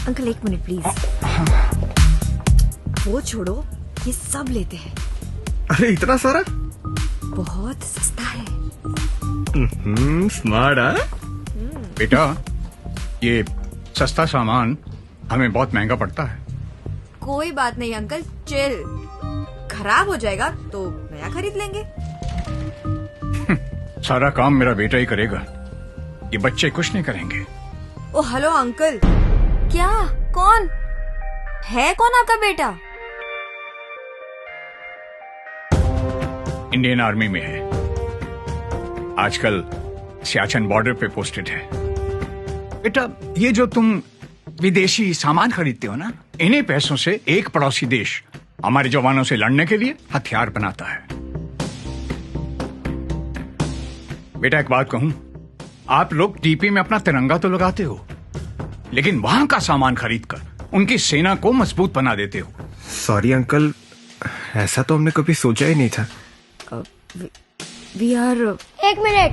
Uncle एक minute please. वो छोड़ो, ये सब लेते हैं। अरे इतना सारा? बहुत सस्ता है। स्मार्ट है। बेटा, ये सस्ता सामान हमें बहुत महंगा पड़ता है। कोई बात नहीं अंकल, चिल। खराब हो जाएगा तो नया खरीद लेंगे। सारा काम मेरा बेटा ही करेगा, ये बच्चे कुछ नहीं करेंगे। ओ हेलो अंकल। क्या? कौन है? कौन आपका बेटा? इंडियन आर्मी में है, आजकल सियाचिन बॉर्डर पे पोस्टेड है। बेटा, ये जो तुम विदेशी सामान खरीदते हो ना, इन्हीं पैसों से एक पड़ोसी देश हमारे जवानों से लड़ने के लिए हथियार बनाता है। बेटा एक बात कहूं, आप लोग टीपी में अपना तिरंगा तो लगाते हो, लेकिन वहां का सामान खरीदकर उनकी सेना को मजबूत बना देते हो। सॉरी अंकल, ऐसा तो हमने कभी सोचा ही नहीं था। We are. एक मिनट,